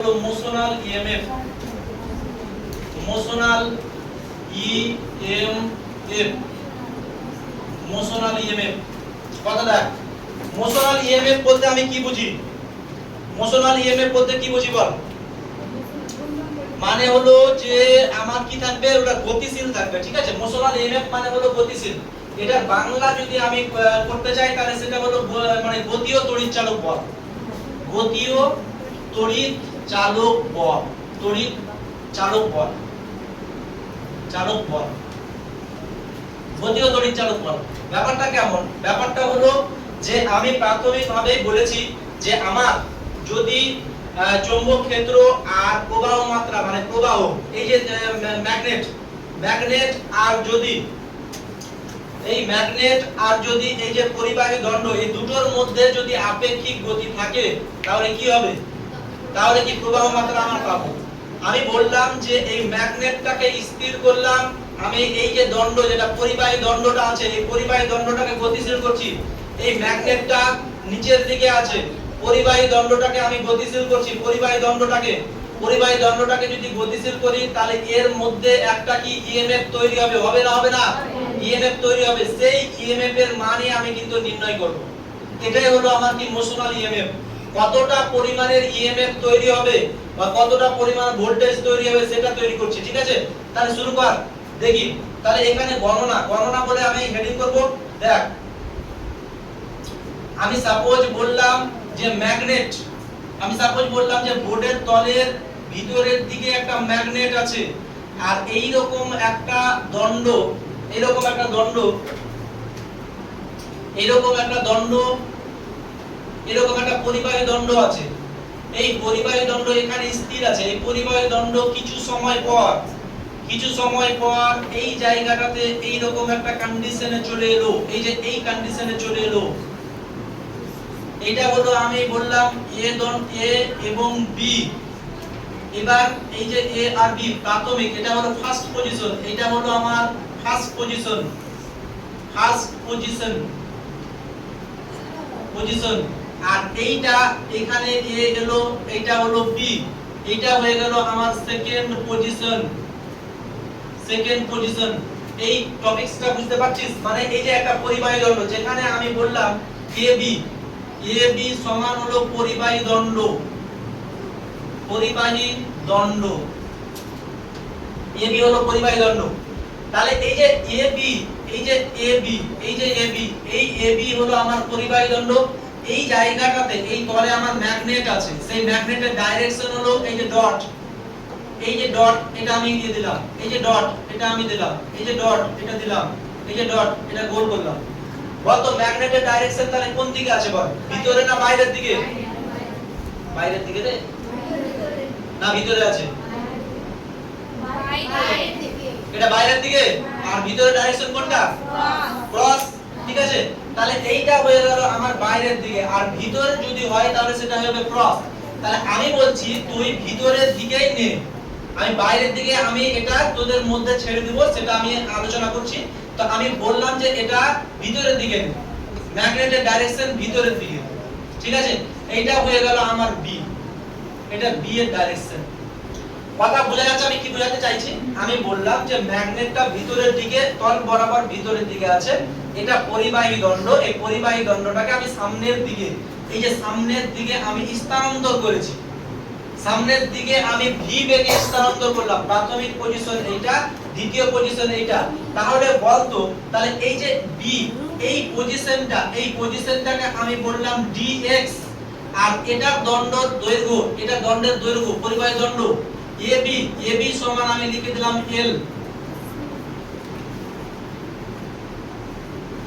Motional EMF motional EMF motional EMF কথা দেখ motional EMF বলতে আমি কি বুঝি মোশনাল ইএমএফ বলতে কি বুঝি বল মানে হলো যে আমার কি থাকবে ওটা গতিশীল থাকবে ঠিক আছে মোশনাল ইএমএফ মানে হলো গতিশীল এটা বাংলা যদি আমি করতে চাই তাহলে সেটা হলো মানে গতীয় তড়িৎ চালক বল গতীয় তড়িৎ চালক বল তড়িৎ চালক বল গতীয় তড়িৎ চালক বল ব্যাপারটা কেমন ব্যাপারটা হলো যে আমি প্রাথমিকভাবে বলেছি যে আমার যদি চৌম্বক ক্ষেত্র আর প্রবাহ মাত্রা মানে প্রবাহ এই যে ম্যাগনেট আর যদি এই ম্যাগনেট আর যদি এই যে পরিবাহী দণ্ড এই দুটোর মধ্যে যদি আপেক্ষিক গতি থাকে তাহলে কি হবে তাহলে কি প্রবাহ মাত্রা আমরা পাবো আমি বললাম যে এই ম্যাগনেটটাকে স্থির করলাম আমি এই যে দণ্ড যেটা পরিবাহী দণ্ডটা আছে এই পরিবাহী দণ্ডটাকে গতিশীল করছি এই ম্যাগনেটটা নিচের দিকে আছে পরিবাহী দণ্ডটাকে আমি গতিশীল করছি পরিবাহী দণ্ডটাকে যদি গতিশীল করি তাহলে এর মধ্যে একটা কি ইএমএফ তৈরি হবে হবে না ইএমএফ তৈরি হবে সেই ইএমএফ এর মানে আমি কিন্তু নির্ণয় করব এটাই হলো আমার কি মোশনাল ইএমএফ কতটা পরিমাণের ইএমএফ তৈরি হবে বা কতটা পরিমাণ ভোল্টেজ তৈরি হবে সেটা তৈরি করছি ঠিক আছে তাহলে শুরু কর দেখি তাহলে এখানে গণনা বলে আমি হেডিং করব দেখ আমি সাপোজ বললাম যে ম্যাগনেট আমি সাপোজ বললাম যে বোর্ডের তলের ভিতরের দিকে একটা ম্যাগনেট আছে আর এই রকম একটা দণ্ড এরকম একটা পরিবাহী দণ্ড আছে এই পরিবাহী দণ্ড এখানে স্থির আছে এই পরিবাহী দণ্ড কিছু সময় পর এই জায়গাটাতে এই রকম একটা কন্ডিশনে চলে এলো এই যে এই কন্ডিশনে চলে এলো এটা হলো আমি বললাম এ এবং বি এবার এই যে এ আর বি প্রাথমিক এটা হলো ফার্স্ট পজিশন এটা হলো আমার ফার্স্ট পজিশন আর এইটা এখানে এ গেল এইটা হলো বি এইটা হয়ে গেল আমার সেকেন্ড পজিশন এই টপিকসটা বুঝতে পারছিস মানে এই যে একটা পরিবাহী দণ্ড যেখানে আমি বললাম এবি সমান হলো পরিবাহী দণ্ড এবি হলো পরিবাহী দণ্ড তাহলে এই যে এবি হলো আমার পরিবাহী দণ্ড এই জায়গাটাতে এই তলে আমার ম্যাগনেট আছে সেই ম্যাগনেটের ডাইরেকশন হলো এই যে ডট এটা আমি দিয়ে দিলাম এই যে ডট এটা আমি দিলাম এই যে ডট এটা দিলাম এই যে ডট এটা গোল করলাম বলতো ম্যাগনেটের ডাইরেকশন তাহলে কোন দিকে আছে বল ভিতরে না বাইরের দিকে রে না ভিতরে আছে এটা বাইরের দিকে আর ভিতরে ডাইরেকশন কোনটা ক্রস ঠিক আছে তাহলে এইটা হয়ে গেল আমার বাইরের দিকে আর ভিতরে যদি হয় তাহলে সেটা হবে ক্রস তাহলে আমি বলছি তুই ভিতরের দিকেই নে আমি বাইরের দিকে আমি এটা তোদের মধ্যে ছেড়ে দিব সেটা আমি আলোচনা করছি তো আমি বললাম যে এটা ভিতরের দিকে নে ম্যাগনেটের ডাইরেকশন ভিতরের দিকে ঠিক আছে এইটা হয়ে গেল আমার বি এটা বি এর ডাইরেকশন কথা বোঝা যাচ্ছে আমি কি বোঝাতে চাইছি আমি বললাম যে ম্যাগনেটটা ভিতরের দিকে তল বরাবর ভিতরের দিকে আছে এটা পরিবাহী দণ্ড এই পরিবাহী দণ্ডটাকে আমি সামনের দিকে এই যে সামনের দিকে আমি স্থানান্তর করেছি সামনের দিকে আমি ভি বেগে স্থানান্তর করলাম প্রাথমিক পজিশন এইটা দ্বিতীয় পজিশন এইটা তাহলে বলতো তাহলে এই যে বি এই পজিশনটাকে আমি বললাম dx আর এটার দণ্ডের দৈর্ঘ্য পরিবাহী দণ্ড AB সমান আমি লিখে দিলাম L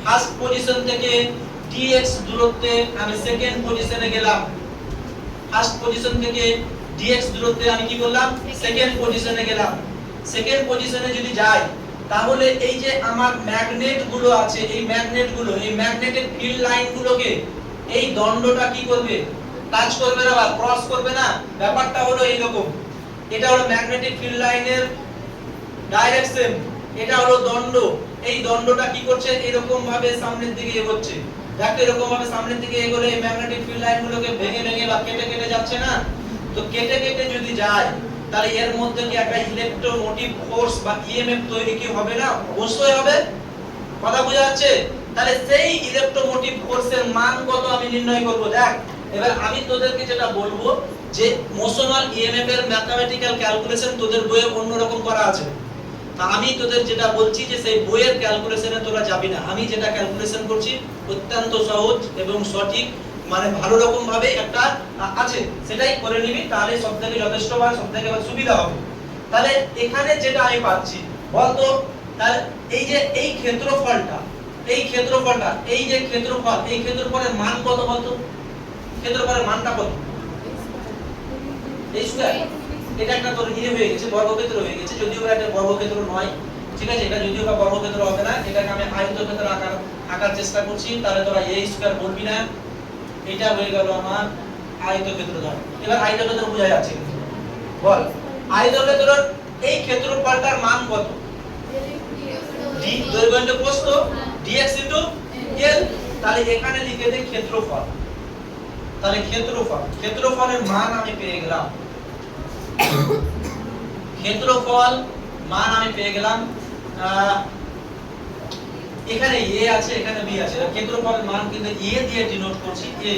ফার্স্ট পজিশন থেকে dx দূরত্বে আমি সেকেন্ড পজিশনে গেলাম ফার্স্ট পজিশন থেকে dx দূরত্বে আমি কি করলাম সেকেন্ড পজিশনে গেলাম সেকেন্ড পজিশনে যদি যাই তাহলে এই যে আমার ম্যাগনেট গুলো আছে এই ম্যাগনেটের ফিল্ড লাইন গুলোকে এই দণ্ডটা কি করবে টাচ করবে না বা ক্রস করবে না ব্যাপারটা হলো এই রকম এটা হলো ম্যাগনেটিক ফিল্ড লাইনের ডাইরেকশন এটা হলো দণ্ড এই দণ্ডটা কি করছে এরকম ভাবে সামনের দিকে এগোচ্ছে দেখো এরকম ভাবে সামনের দিকে এগোলে এই ম্যাগনেটিক ফিল্ড লাইনগুলোকে ভেঙে ভেঙে বা কেটে কেটে যাচ্ছে না তো কেটে কেটে যদি যায় তাহলে এর মধ্যে কি একটা ইলেকট্রোমোটিভ ফোর্স বা ইএমএফ তৈরি কি হবে না? অবশ্যই হবে। কথা বোঝা যাচ্ছে? তাহলে সেই ইলেকট্রোমোটিভ ফোর্সের মান কত আমি নির্ণয় করব। দেখ এবার আমি তোদেরকে যেটা বলবো যে মোশনাল ইএমএফ এর ম্যাথমেটিক্যাল ক্যালকুলেশন তোদের বইয়ে অন্যরকম করা আছে। তা আমি তোদের যেটা বলছি যে সেই বইয়ের ক্যালকুলেশনে তোরা যাবি না। আমি যেটা ক্যালকুলেশন করছি অত্যন্ত সহজ এবং সঠিক, মানে ভালো রকম ভাবে একটা আছে, সেটাই করে নিবি, তাহলে সবথেকে যথেষ্ট বা সবথেকে সুবিধা হবে। তাহলে এখানে যেটা আমি পাচ্ছি বলতো, তাহলে এই যে এই ক্ষেত্রফলটা, এই যে ক্ষেত্রফল, এই ক্ষেত্রফলের মান কত বলতো? ক্ষেত্রফলের মানটা কত? এই স্কয়ার। এটা একটা তোর ইয়ে হয়ে গেছে, বর্গক্ষেত্র হয়ে গেছে, যদিও এটা বর্গক্ষেত্র নয়, ঠিক আছে? এটা যদিও বা বর্গক্ষেত্র হবে না, এটাকে আমি আয়তক্ষেত্র আঁকার চেষ্টা করছি, তাহলে তোরা এই স্কয়ার বলবি না। এটা হয়ে গেল আমার আয়তক্ষেত্র। ধর এবার আয়তক্ষেত্র বোঝা যাচ্ছে কিন্তু বল, আয়তক্ষেত্রের এই ক্ষেত্রফলটার মান কত? d দৈর্ঘ্য ইনটু প্রস্থ dx ইনটু l। তাহলে এখানে লিখে দেই ক্ষেত্রফল। তাহলে ক্ষেত্রফলের মান আমি পেয়ে গেলাম, ক্ষেত্রফল মান আমি পেয়ে গেলাম, এখানে a আছে, এখানে b আছে। ক্ষেত্রফলের মান কিন্তু a দিয়ে ডিনোট করছি, a।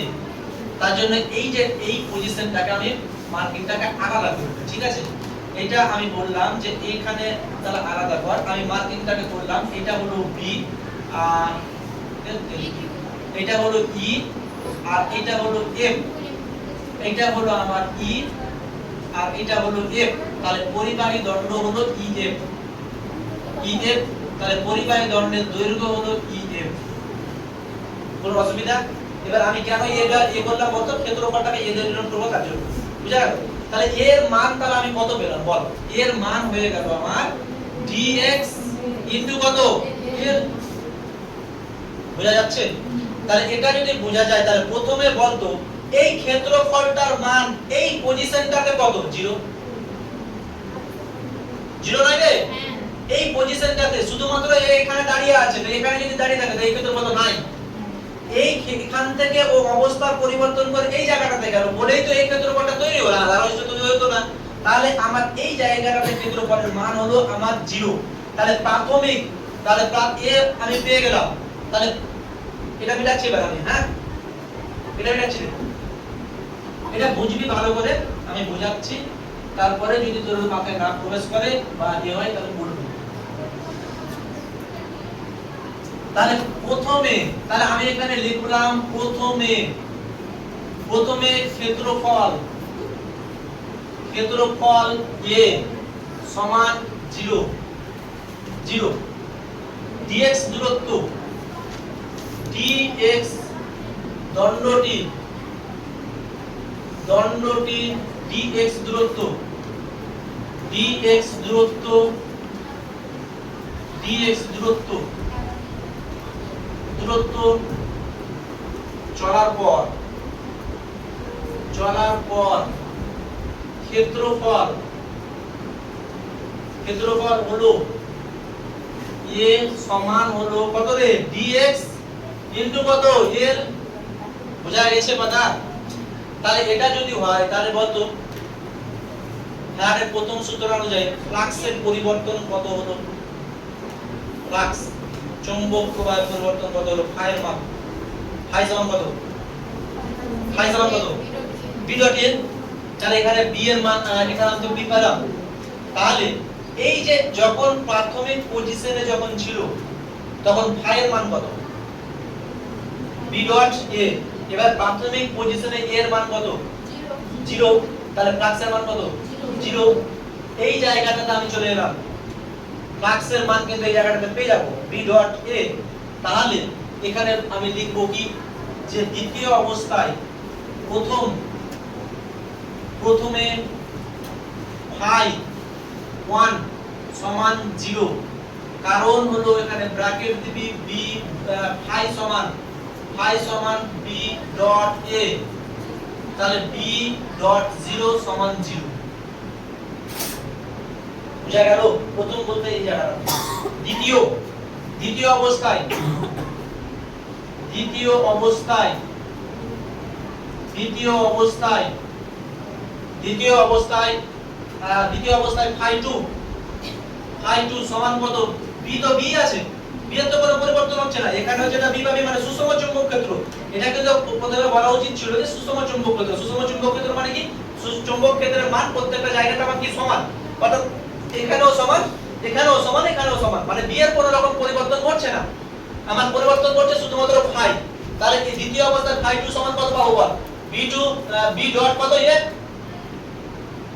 তার জন্য এই যে এই পজিশনটাকে আমি মার্কিংটাকে আলাদা করব, ঠিক আছে? এটা আমি বললাম যে এখানে তাহলে আলাদা কর, আমি মার্কিংটাকে করলাম, এটা হলো b আর এটা হলো e আর এটা হলো f, এটা হলো আমার e আর এটা হলো f। তাহলে পরিবাহী দণ্ড হলো ef, তাহলে পরিবাহী দণ্ডের দৈর্ঘ্য হলো ef। কোনো অসুবিধা? এবার আমি কেন এটা করলাম বলতো, ক্ষেত্রফলটাকে এ দিয়ে ডিনোট করব তার জন্য, বুঝা গেল? তাহলে এর মান তাহলে আমি কত পেলাম বল? এর মান হয়ে গেল আমার dx কত? l। বোঝা যাচ্ছে? তাহলে এটা যদি বোঝা যায় তাহলে প্রথমে বলতো এই ক্ষেত্রফলটার মান এই পজিশনটাতে কত? 0 নয় রে? এই পজিশনটাতে শুধুমাত্র এখানে দাঁড়িয়ে আছে, তো এখানে যদি দাঁড়িয়ে থাকে তাহলে এই ক্ষেত্রফল নাই। এই এখান থেকে ও অবস্থার পরিবর্তন করে এই জায়গাটাতে গেল বলেই তো এই ক্ষেত্রফলটা তৈরি হলো, আদারওয়াইজ তো তৈরি হতো না। তাহলে আমার এই জায়গাটাতে ক্ষেত্রফলের মান হলো আমার 0। তাহলে প্রাথমিক, তাহলে এ আমি পেয়ে গেলাম। তাহলে এটা মিলাচ্ছি এবার আমি, হ্যাঁ এটা মিলাচ্ছি, এটা বুঝবি ভালো করে, আমি বোঝাচ্ছি, তারপরে যদি তোর মাথায় না প্রবেশ করে বা ইয়ে হয় তাহলে বলবি। তাহলে প্রথমে, তাহলে আমি এখানে লিখলাম প্রথমে ক্ষেত্রফল a সমান 0 dx দূরত্ব, dx দণ্ডটি dx দূরত্ব চলার পর ক্ষেত্রফল হলো a সমান হলো কত রে? dx ইনটু কত? l। বোঝা গেছে কথা? তাহলে এটা যদি হয় তাহলে বলতো ফ্যারাডের প্রথম সূত্র অনুযায়ী ফ্লাক্সের পরিবর্তন কত হলো? ফ্লাক্স চৌম্বক প্রবাহের পরিবর্তন কত হলো? ফাইয়ের মান, ফাই সমান কত? b dot n। তাহলে এখানে b এর মান, এখানে তো b পেলাম। তাহলে এই যে যখন প্রাথমিক পজিশনে যখন ছিল তখন ফাইয়ের মান কত? b dot a। এবার প্রাথমিক পজিশনে a এর মান কত? 0। তাহলে ফ্লাক্সের মান কত? 0। এই জায়গাটাতে আমি চলে এলাম, ফ্লাক্সের মান কিন্তু এই জায়গাটাতে পেয়ে যাব b ডট a। তাহলে এখানে আমি লিখব কি যে দ্বিতীয় অবস্থায় প্রথমে ফাই 1 সমান 0, কারণ হলো এখানে ব্র্যাকেট দিবি b ফাই সমান b ডট a। তাহলে b ডট 0 সমান 0। বুঝা গেল? প্রথম বলতে এই জায়গাটা। দ্বিতীয় অবস্থায় দ্বিতীয় অবস্থায় ফাই 2 সমান কত? বি তো বি আছে, বি এর তো কোনো পরিবর্তন হচ্ছে না, এখানে যেটা বি পাবি মানে সুষম চৌম্বক ক্ষেত্র। এটা কিন্তু প্রথমে বলা উচিত ছিল যে সুষম চৌম্বক ক্ষেত্র। সুষম চৌম্বক ক্ষেত্র মানে কি? চৌম্বক ক্ষেত্রের মান প্রত্যেকটা জায়গাতে আমার কি সমান, অর্থাৎ এখানেও সমান, এখানেও সমান, এখানেও সমান, মানে বি এর কোনো রকম পরিবর্তন ঘটছে না, আমার পরিবর্তন ঘটছে শুধুমাত্র ফাই। তাহলে এই দ্বিতীয় অবস্থায় ফাই 2 সমান কত পাবো বল? বি2 বি ডট কত এ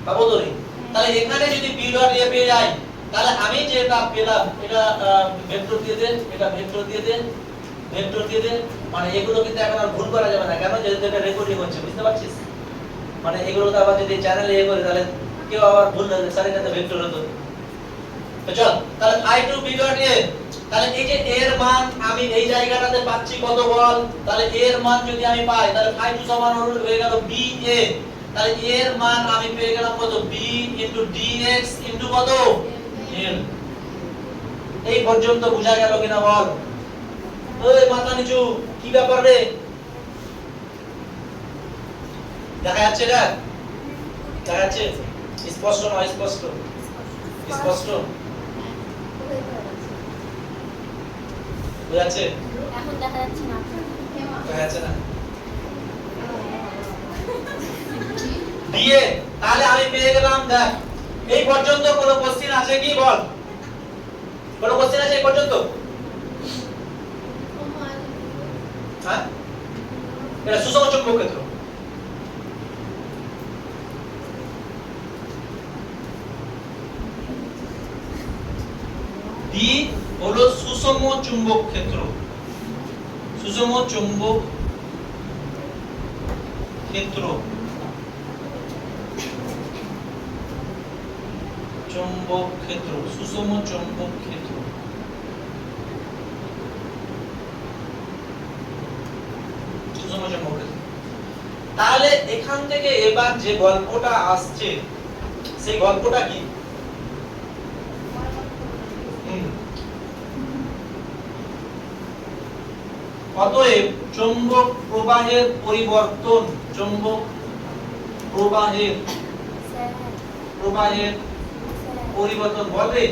পাবো তো রে। তাহলে এখানে যদি বি ডট এ পেয়ে যাই, তাহলে আমি যেটা পেলাম এটা ভেক্টর দিয়ে দেন, এটা ভেক্টর দিয়ে দেন, ভেক্টর দিয়ে দেন, মানে এগুলো কিন্তু এখন আর ভুল করা যাবে না, কেন? যেহেতু এটা রেকর্ডিং হচ্ছে, বুঝতে পারছিস? মানে এগুলো তো আবার যদি চ্যানেলে এ করে তাহলে কেউ আবার ভুল না স্যার এটা তো ভেক্টর হতো। তো চল, তাহলে i2 b ডট a, তাহলে এই যে a এর মান আমি এই জায়গাটাতে পাচ্ছি কত বল? তাহলে a এর মান যদি আমি পাই, তাহলে ফাই 2 সমান হয়ে গেল b a, তাহলে a এর মান আমি পেয়ে গেলাম কত? b dx কত? l। এই পর্যন্ত বোঝা গেল কিনা বল? ওই মাথা নিচু, কি ব্যাপার রে? দেখা যাচ্ছে এটা? দেখা যাচ্ছে? স্পষ্ট না স্পষ্ট? স্পষ্ট বুঝাচ্ছে? এখন দেখা যাচ্ছে না। দেখা যাচ্ছে না? দিয়ে তাহলে আমি পেয়ে গেলাম, দেখ এই পর্যন্ত কোনো কোশ্চেন আছে কি বল? কোনো কোশ্চেন আছে এই পর্যন্ত? হ্যাঁ, এটা সুষম চৌম্বক ক্ষেত্র। ডি হলো সুষম চুম্বক ক্ষেত্র, সুষম চুম্বক ক্ষেত্র, চুম্বক ক্ষেত্র, সুষম চুম্বক ক্ষেত্র। সুষম চুম্বক ক্ষেত্র। তাহলে এখান থেকে এবার যে গল্পটা আসছে সেই গল্পটা কি? অতএব চৌম্বক প্রবাহের পরিবর্তন, চৌম্বক প্রবাহের পরিবর্তন বলবে,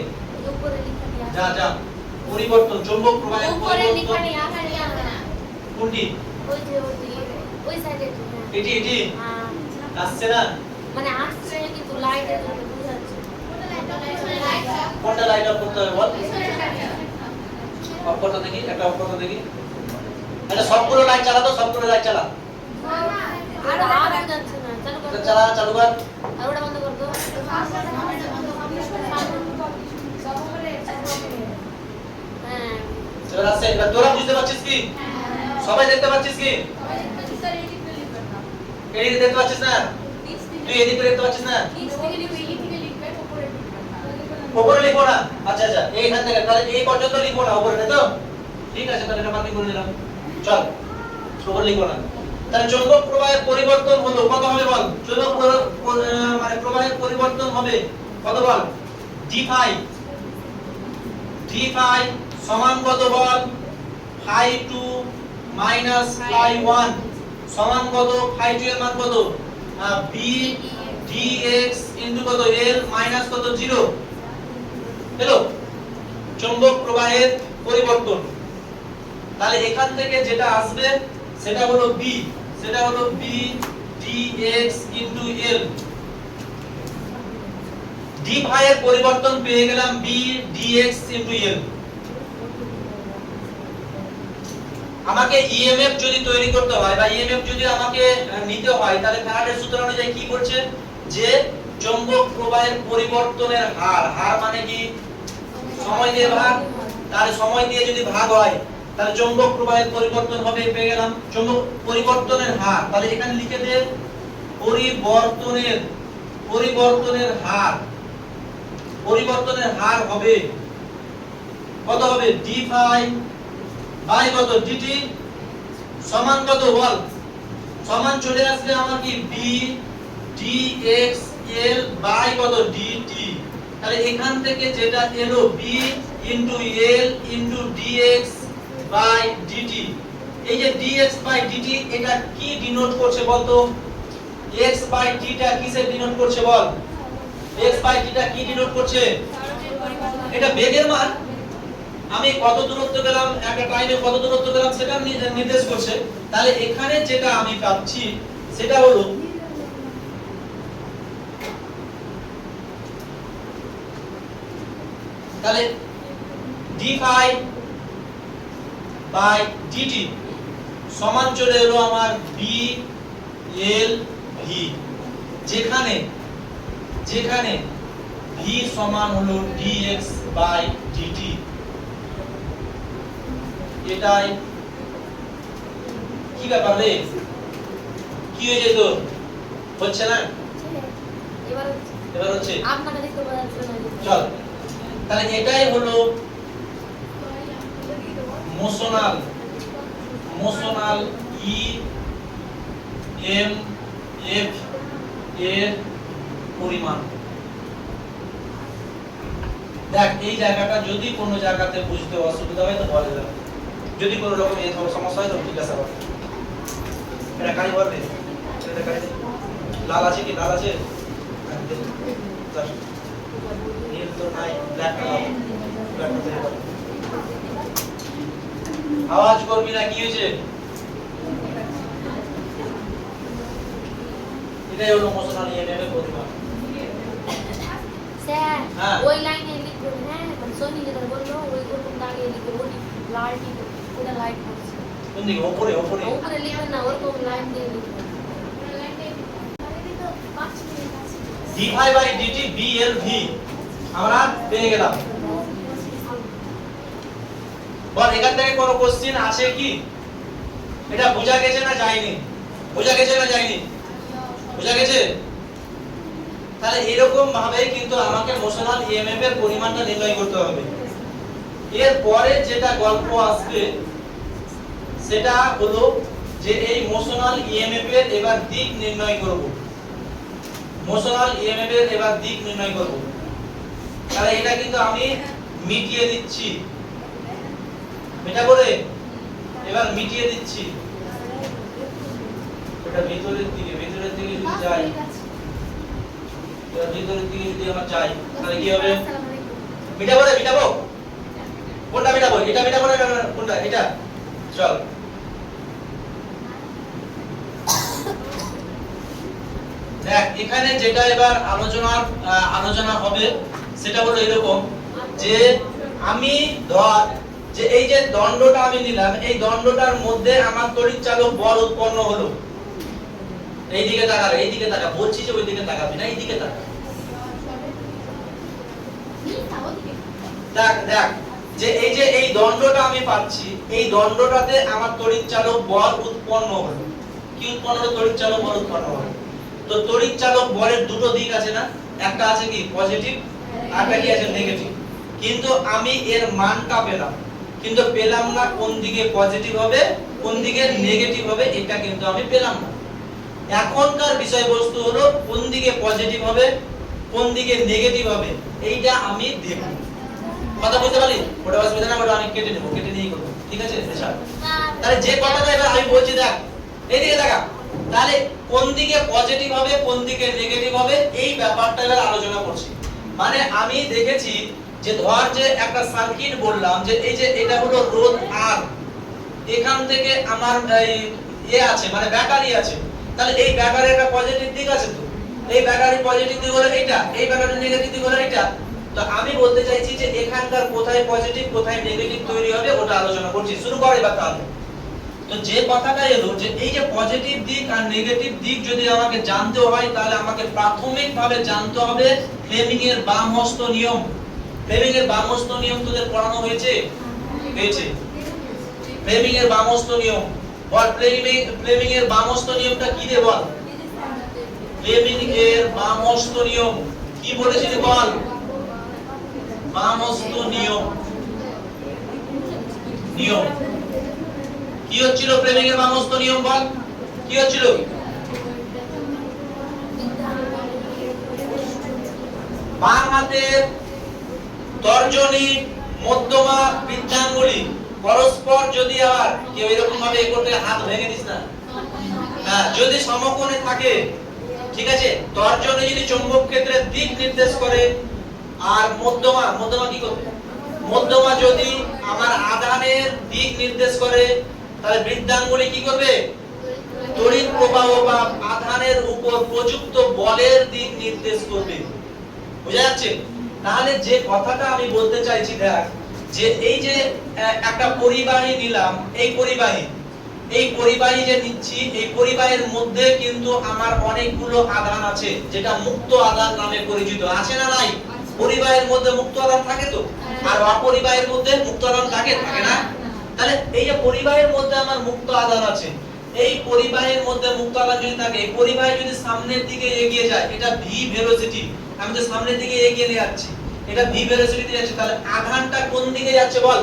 যা যা পরিবর্তন, চৌম্বক প্রবাহের পরিবর্তন কোনটি? ওই সাইডে এটি এটি আসছে না, মানে আসছে কিন্তু লাইটের জন্য বোঝা যাচ্ছে। কোনটা লাইট অফ করতে হবে বল? অফ করতে দেখি, একটা অফ করতে দেখি। এটা সবগুলো লাইট চালা, তো সবগুলো লাইট চালা। আর বোঝা যাচ্ছে না, চালু কর। চালা, চালু কর। আর ওটা বন্ধ কর তো। হ্যাঁ, এবার আসছে, এবার তোরা বুঝতে পারছিস কি? সবাই দেখতে পাচ্ছিস কি? এদিকে দেখতে পাচ্ছিস না? তুই এদিকে দেখতে পাচ্ছিস না? উপরে লিখবো না? আচ্ছা আচ্ছা, এইখান থেকে তাহলে এই পর্যন্ত লিখবো না, উপরে, তাই তো? ঠিক আছে, তাহলে এটা বাকি করে নিলাম। চল, উপরে লিখবো না। তাহলে চৌম্বক প্রবাহের পরিবর্তন হলো কত হবে বল? চৌম্বক মানে প্রবাহের পরিবর্তন হবে কত বল? d ফাই, d ফাই সমান কত বল? ফাই 2 মাইনাস ফাই 1 সমান কত? ফাই 2 এর মান কত? b dx ইনটু কত? l মাইনাস কত? 0। হলো চৌম্বক প্রবাহের পরিবর্তন। তাহলে এখান থেকে যেটা আসবে সেটা হলো b, সেটা হলো b dx into l। d phi এর পরিবর্তন পেয়ে গেলাম b dx ইনটু l। আমাকে ইএমএফ যদি তৈরি করতে হয় বা ইএমএফ যদি আমাকে নিতে হয়, তাহলে ফ্যারাডের সূত্র অনুযায়ী কি বলছে? যে চৌম্বক প্রবাহের পরিবর্তনের হার, হার মানে কি? সময় দিয়ে ভাগ। তাহলে সময় দিয়ে যদি ভাগ হয় তাহলে চৌম্বক প্রবাহের পরিবর্তন হবে, পেয়ে গেলাম চৌম্বক পরিবর্তনের হার। তাহলে এখানে লিখে দে পরিবর্তনের হার, পরিবর্তনের হার হবে কত? হবে d ফাই বাই কত? dt সমান কত বল? সমান চলে আসবে আমার কি? b dx l বাই কত? dt। তাহলে এখান থেকে যেটা এলো b into l into dx by dt, এই যে dx বাই dt এটা কি ডিনোট করছে বলতো? x বাই t টা কিসে ডিনোট করছে বল? x বাই t টা কি ডিনোট করছে? এটা বেগের মান। আমি কত দূরত্ব গেলাম, একটা টাইমে কত দূরত্ব গেলাম সেটা নির্দেশ করছে। তাহলে এখানে যেটা আমি পাচ্ছি সেটা হলো তাহলে d phi বাই dt সমান চলে এলো আমার b l v, যেখানে যেখানে v সমান হলো dx বাই dt। এটাই কি ব্যাপার রে, কি হয়েছে তোর? হচ্ছে না? এবার হচ্ছে। আপনাকে দেখতে পাওয়া যাচ্ছে না। চল, তাহলে এটাই হলো মোশনাল ই এম এফ এর পরিমাণ। দেখ, এই জায়গাটা যদি কোনো জায়গাতে বুঝতে অসুবিধা হয় তো বলে যাবে, যদি কোনো রকম এই ধরনের সমস্যা হয় তো ঠিক আছে। আবার এটা কারি বলবে, এটা কারি লাল আছে কি? লাল আছে? নীল তো নাই, ব্ল্যাক কালার, ব্ল্যাক কালার। আওয়াজ করবি না, কি হয়েছে? এটাই হলো মোশনাল ইএমএফ এর পরিমাণ। স্যার হ্যাঁ। ওই লাইনে লিখবেন, হ্যাঁ মানে সোনি যেটা বললো ওই কোন দাঁড়িয়ে লিখবে, ওই লালটি ওটা লাইট করছে কোন দিকে? উপরে উপরে উপরে লিখবেন না, ওরকম লাইন দিয়ে লিখবেন। d phi by dt blv আমরা পেয়ে গেলাম। বল, এখান থেকে কোনো কোশ্চেন আছে কি? এটা বোঝা গেছে না যায়নি? বোঝা গেছে না যায়নি? বোঝা গেছে? তাহলে এরকম ভাবে কিন্তু আমাকে মোশনাল ইএমএফ এর পরিমাণটা নির্ণয় করতে হবে। এর পরে যেটা গল্প আসবে সেটা হলো যে এই মোশনাল ইএমএফ এর এবার দিক নির্ণয় করব। মোশনাল ইএমএফ এর এবার দিক নির্ণয় করব। তাহলে এটা কিন্তু আমি মিটিয়ে দিচ্ছি, এটা করে এবার মিটিয়ে দিচ্ছি। এটা ভিতরের দিকে যদি যাই, এটা ভিতরের দিকে যদি আমরা যাই তাহলে কি হবে? মিটাবো কোনটা মিটাবো? এটা মিটাবো না কোনটা? এটা। চল, দেখ এখানে যেটা এবার আলোচনা হবে সেটা হলো এরকম যে আমি ধর যে এই যে দণ্ডটা আমি নিলাম, এই দণ্ডটার মধ্যে আমার তড়িৎচালক বল উৎপন্ন হলো। এই দিকে তাকা, বলছি যে ওই দিকে তাকাবি না, এই দিকে তাকা। দেখ যে এই দণ্ডটা আমি পাচ্ছি, এই দণ্ডটাতে আমার তড়িৎচালক বল উৎপন্ন হলো। কি উৎপন্ন হলো? তড়িৎচালক বল উৎপন্ন হলো। তো তড়িৎচালক বলের দুটো দিক আছে না? একটা আছে কি পজিটিভ, আর একটা কি আছে নেগেটিভ। কিন্তু আমি এর মানটা পেলাম, কিন্তু পেলাম না কোন দিকে পজিটিভ হবে কোন দিকে নেগেটিভ হবে, এটা কিন্তু আমি পেলাম না। এখনকার বিষয়বস্তু হলো কোন দিকে পজিটিভ হবে কোন দিকে নেগেটিভ হবে, এইটা আমি দেখব। কথা বুঝতে পারলি? ওটা অসুবিধা না, ওটা আমি কেটে নেব, কেটে নিয়েই করব। ঠিক আছে? তাহলে যে কথাটা এবার আমি বলছি, দেখ এইদিকে দেখা, তাহলে কোন দিকে পজিটিভ হবে কোন দিকে নেগেটিভ হবে এই ব্যাপারটা এবার আলোচনা করছি। মানে আমি দেখেছি যে ধর যে একটা সার্কিট বললাম যে এই যে এটা হলো রোধ R, এখান থেকে আমার এই আছে মানে ব্যাটারি আছে। তাহলে এই ব্যাটারির একটা পজিটিভ দিক আছে, তো এই ব্যাটারি পজিটিভ দিক হলো এটা, এই ব্যাটারি নেগেটিভ দিক হলো এটা। তো আমি বলতে চাইছি যে এখানকার কোথায় পজিটিভ কোথায় নেগেটিভ তৈরি হবে ওটা আলোচনা করছি। শুরু কর এবার তাহলে। তো যে কথাটা এলো যে এই যে পজিটিভ দিক আর নেগেটিভ দিক যদি আমাকে জানতে হয় তাহলে আমাকে প্রাথমিকভাবে জানতে হবে ফ্লেমিং এর বামহস্ত নিয়ম। ফ্লেমিং এর বামহস্ত নিয়ম তোদের পড়ানো হয়েছে? ফ্লেমিং এর বামহস্ত নিয়ম বল। ফ্লেমিং এর বামহস্ত নিয়মটা কি রে বল? ফ্লেমিং এর বামহস্ত নিয়ম কি বলেছিলি বল? বামহস্ত নিয়ম কি হচ্ছিল? ফ্লেমিং এর বামহস্ত নিয়ম বল কি হচ্ছিল? বাম হাতের তর্জনী মধ্যমা বৃদ্ধাঙ্গুলি পরস্পর যদি আবার কেউ এরকম ভাবে করতে হাত ভেঙে দিস না, হ্যাঁ, যদি সমকোণে থাকে ঠিক আছে, তর্জনী যদি চৌম্বক ক্ষেত্রের দিক নির্দেশ করে, আর মধ্যমা কি করবে? মধ্যমা যদি আমার আধানের দিক নির্দেশ করে, তাহলে বৃদ্ধাঙ্গুলি কি করবে? তড়িৎ প্রবাহ বা আধানের উপর প্রযুক্ত বলের দিক নির্দেশ করবে। বুঝা যাচ্ছে? তাহলে যে কথাটা আমি বলতে চাইছি, দেখ যে এই যে একটা পরিবাহী নিলাম, এই পরিবাহী যে নিচ্ছি, এই পরিবাহীর মধ্যে কিন্তু আমার অনেকগুলো আধান আছে, যেটা মুক্ত আধান নামে পরিচিত। আছে না নাই? পরিবাহীর মধ্যে মুক্ত আধান থাকে তো, আর অপরিবাহীর মধ্যে মুক্ত আধান থাকে না? তাহলে এই যে পরিবাহীর মধ্যে আমার মুক্ত আধান আছে, এই পরিবাহীর মধ্যে মুক্ত আধান যদি থাকে, এই পরিবাহী যদি সামনের দিকে এগিয়ে যায়, এটা v ভেলোসিটি, আমি তো সামনের দিকে এগিয়ে নিয়ে যাচ্ছি, এটা v ভেলোসিটিতে যাচ্ছে, তাহলে আধানটা কোন দিকে যাচ্ছে বল?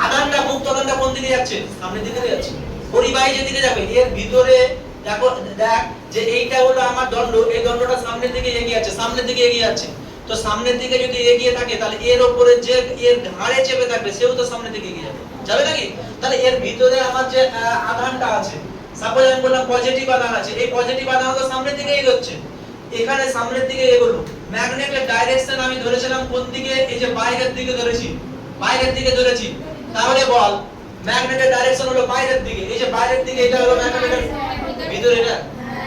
আধানটা, মুক্ত আধানটা কোন দিকে যাচ্ছে? সামনের দিকে যাচ্ছে। পরিবাহী যেদিকে যাবে, এর ভিতরে দেখো, দেখ যে এইটা হলো আমার দণ্ড, এই দণ্ডটা সামনের দিকে এগিয়ে যাচ্ছে, তো সামনের দিকে যদি এগিয়ে থাকে, তাহলে এর উপরে যে এর ঘাড়ে চেপে থাকবে, সেও তো সামনের দিকে এগিয়ে যাবে নাকি? তাহলে এর ভিতরে আমার যে আধানটা আছে, সাপোজ আমি বললাম পজিটিভ আধান আছে, এই পজিটিভ আধান তো সামনের দিকে এগোচ্ছে, এখানে সামনের দিকে এগোলো। ম্যাগনেটের ডাইরেকশন আমি ধরেছিলাম কোন দিকে? এই যে বাইরের দিকে ধরেছি, তাহলে বল ম্যাগনেটের ডাইরেকশন হলো বাইরের দিকে, এই যে বাইরের দিকে, এটা হলো ম্যাগনেটের ভিতরে,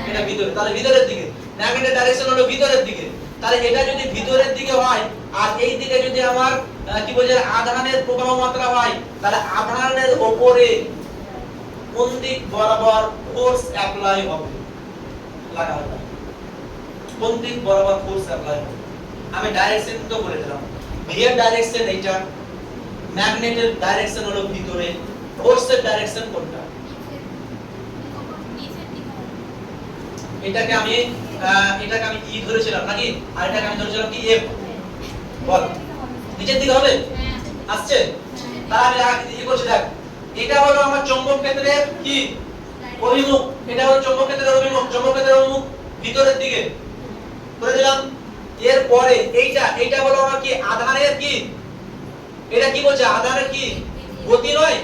এটা ভিতরে, তাহলে ভিতরের দিকে ম্যাগনেটের ডাইরেকশন হলো ভিতরের দিকে। তাহলে এটা যদি ভিতরের দিকে হয়, আর এই দিকে যদি আমার কি বলে আধানের প্রবাহ মাত্রা হয়, তাহলে আধানের উপরে কোন দিক বরাবর ফোর্স অ্যাপ্লাই হবে? লাগা হবে কোন দিক বরাবর ফোর্স অ্যাপ্লাই হবে? আমি ডাইরেকশন তো বলে দিলাম, ভি এর ডাইরেকশন এইটা, ম্যাগনেটের ডাইরেকশন হলো ভিতরে, ফোর্সের ডাইরেকশন কোনটা? এটাকে আমি ই ধরেছিলাম নাকি, আর এটাকে আমি ধরেছিলাম কি এফ, বল নিচের দিকে হবে? আসছে? তাহলে আমি কি করছি, দেখ এটা হলো আমার চৌম্বক ক্ষেত্রের কি অভিমুখ, এটা হলো চৌম্বক ক্ষেত্রের অভিমুখ ভিতরের দিকে করে দিলাম। এরপরে এইটা হলো আমার কি আধানের কি, এটা কি বলছে? আধানের কি গতি নয়,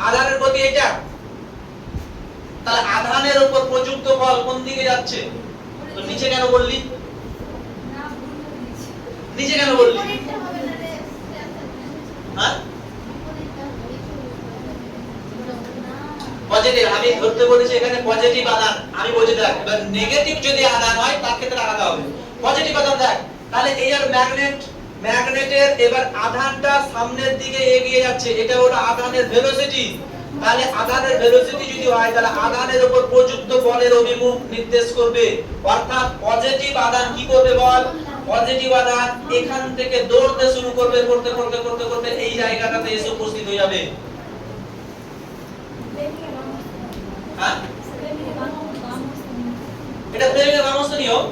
আধানের গতি এটা। তাহলে আধানের উপর প্রযুক্ত বল কোন দিকে যাচ্ছে? তো নিচে কেন বললি? হ্যাঁ, পজিটিভ আমি ধরতে বলেছি, এখানে পজিটিভ আধান, আমি বলছি দেখ, এবার নেগেটিভ যদি আধান হয় তার ক্ষেত্রে আলাদা হবে। পজিটিভ আধান দেখ, তাহলে এই আর ম্যাগনেটের এবার আধানটা সামনের দিকে এগিয়ে যাচ্ছে, এটা হলো আধানের ভেলোসিটি। তাহলে আধানের ভেলোসিটি যদি হয়, তাহলে আধানের উপর প্রযুক্ত বলের অভিমুখ নির্দেশ করবে, অর্থাৎ পজিটিভ আধান কি করবে বল? পজিটিভ আধান এখান থেকে দৌড়তে শুরু করবে, করতে এই জায়গাটাতে এসে উপস্থিত হয়ে যাবে। হ্যাঁ, এটা ফ্লেমিংয়ের বামহস্ত নিয়ম।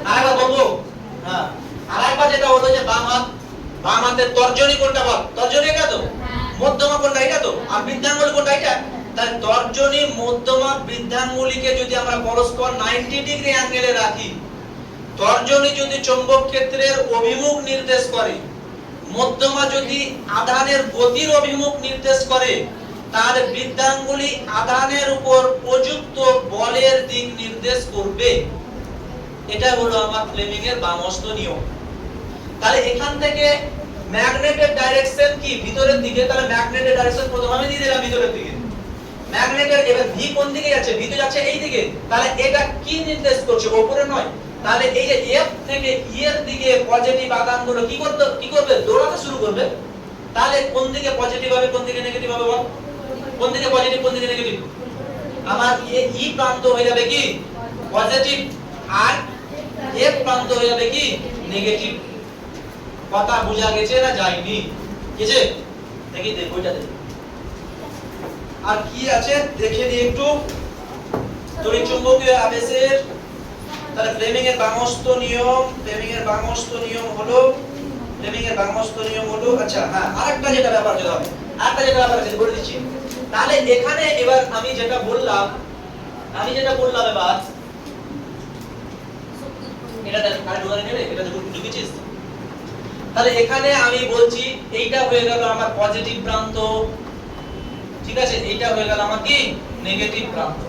আরেকবার বলবো, হ্যাঁ আরেকবার, যেটা হলো যে বাম হাতের তর্জনী কোনটা বল? তর্জনী এটা তো, মধ্যমা কোনটা? এটা তো, আর বৃদ্ধাঙ্গুলি কোনটা? এটা। তাহলে তর্জনী, মধ্যমা, বৃদ্ধাঙ্গুলিকে যদি আমরা পরস্পর 90 ডিগ্রি অ্যাঙ্গেলে রাখি, তর্জনী যদি চৌম্বক ক্ষেত্রের অভিমুখ নির্দেশ করে, মধ্যমা যদি আধানের গতির অভিমুখ নির্দেশ করে, তাহলে বৃদ্ধাঙ্গুলি আধানের উপর প্রযুক্ত বলের দিক নির্দেশ করবে। এটা হলো আমার ফ্লেমিংয়ের বামহস্ত নিয়ম। তাহলে এখান থেকে ম্যাগনেটের ডাইরেকশন কি ভিতরের দিকে, তাহলে ম্যাগনেটের ডাইরেকশন প্রথমে আমি দিয়ে দিলাম ভিতরের দিকে। ম্যাগনেটের এবার ভি কোন দিকে যাচ্ছে? ভি তো যাচ্ছে এই দিকে, তাহলে এটা কি নির্দেশ করছে? উপরে নয়। তাহলে এই যে এফ থেকে ই এর দিকে পজিটিভ আধানগুলো কি করবে? দৌড়াতে শুরু করবে। তাহলে কোন দিকে পজিটিভ হবে, কোন দিকে নেগেটিভ হবে বল? কোন দিকে পজিটিভ, কোন দিকে নেগেটিভ? আমার ই প্রান্ত হয়ে যাবে কি পজিটিভ, আর এফ প্রান্ত হয়ে যাবে কি নেগেটিভ। কথা বোঝা গেছে না যায়নি? গেছে? দেখি বইটা দেখি আর কি আছে দেখে নিই একটু। তড়িৎচুম্বকীয় আবেশের, তাহলে ফ্লেমিংয়ের বামহস্ত নিয়ম হলো, আচ্ছা হ্যাঁ আরেকটা যেটা ব্যাপার আছে বলে দিচ্ছি। তাহলে এখানে এবার আমি যেটা বললাম এবার এটা ঢুকেছিস। তাহলে এখানে আমি বলছি এইটা হয়ে গেল আমার পজিটিভ প্রান্ত, ঠিক আছে, এইটা হয়ে গেল আমার কি নেগেটিভ প্রান্ত।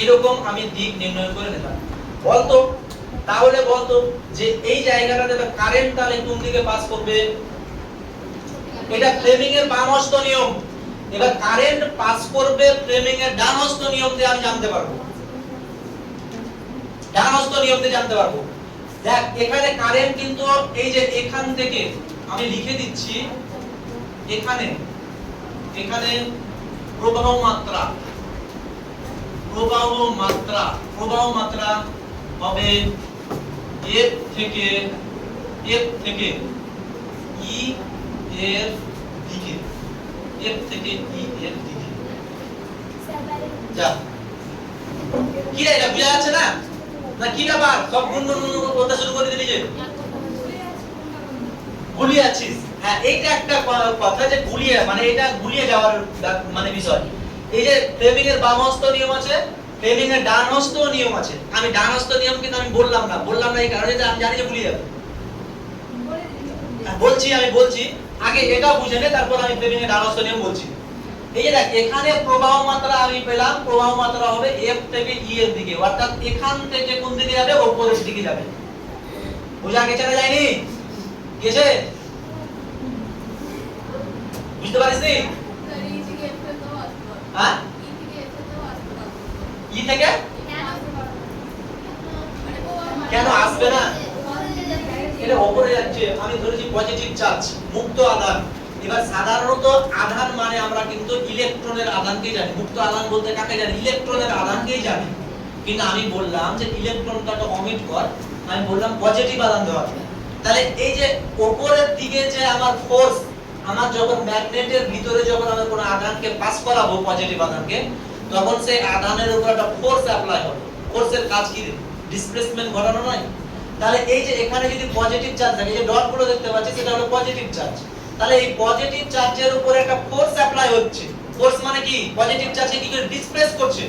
এরকম আমি দিক নির্ণয় করে নিলাম। বলতো তাহলে বলতো যে এই জায়গাটাতে কারেন্ট তাহলে কোন দিকে পাস করবে? এটা ফ্লেমিং এর বাম হস্ত নিয়ম। এবার কারেন্ট পাস করবে ফ্লেমিং এর ডান হস্ত নিয়ম দিয়ে আমি জানতে পারবো। ডান হস্ত নিয়ম দিয়ে জানতে পারবো। দেখ এখানে কারেন্ট কিন্তু এই যে এখান থেকে আমি লিখে দিচ্ছি, এখানে এখানে প্রবাহ মাত্রা হবে F থেকে E এর দিকে, F থেকে E এর দিকে। যা কি রে, এটা বুঝা যাচ্ছে না? না কি ব্যাপার, সব গুনগুন করতে শুরু করে দিলি যে? গুলিয়ে আছিস? হ্যাঁ, এইটা একটা কথা যে গুলিয়ে, মানে এটা গুলিয়ে যাওয়ার মানে বিষয়। এই যে ফ্লেমিং এর বাম হস্ত নিয়ম আছে, ফ্লেমিং এর ডান হস্ত নিয়ম আছে। আমি ডান হস্ত নিয়ম কিন্তু আমি বললাম না এই কারণে যে আমি জানি যে গুলিয়ে যাবে। আমি বলছি আগে এটা বুঝে নে, তারপর আমি ফ্লেমিং এর ডান হস্ত নিয়ম বলছি। এই যে দেখ এখানে প্রবাহ মাত্রা আমি পেলাম, প্রবাহ মাত্রা হবে F থেকে E এর দিকে, অর্থাৎ এখান থেকে কোন দিকে যাবে? উপরের দিকে যাবে। বুঝা গেছে না যায়নি? গেছে? বুঝতে পারিস নি? হ্যাঁ, ই থেকে কেন আসবে না? এটা উপরে যাচ্ছে, আমি ধরেছি পজিটিভ চার্জ, মুক্ত আধান। এবার সাধারণত আধান মানে আমরা কিন্তু ইলেকট্রনের আধানকেই জানি। মুক্ত আধান বলতে কাকে জানি? ইলেকট্রনের আধানকেই জানি। কিন্তু আমি বললাম যে ইলেকট্রনটাকে অমিট কর, আমি বললাম পজিটিভ আধান দেওয়া। তাহলে এই যে উপরের দিকে যে আমার ফোর্স, আমার যখন ম্যাগনেটের ভিতরে যখন আমি কোনো আধানকে পাস করাবো পজিটিভ আধানকে, তখন সেই আধানের উপর একটা ফোর্স অ্যাপ্লাই হবে। ফোর্সের কাজ কি? ডিসপ্লেসমেন্ট ঘটানো নয়? তাহলে এই যে এখানে যদি পজিটিভ চার্জ থাকে, এই যে ডট গুলো দেখতে পাচ্ছি সেটা হলো পজিটিভ চার্জ। তাহলে এই পজিটিভ চার্জের উপরে একটা ফোর্স অ্যাপ্লাই হচ্ছে। ফোর্স মানে কি? পজিটিভ চার্জকে কি করে ডিসপ্লেস করছে,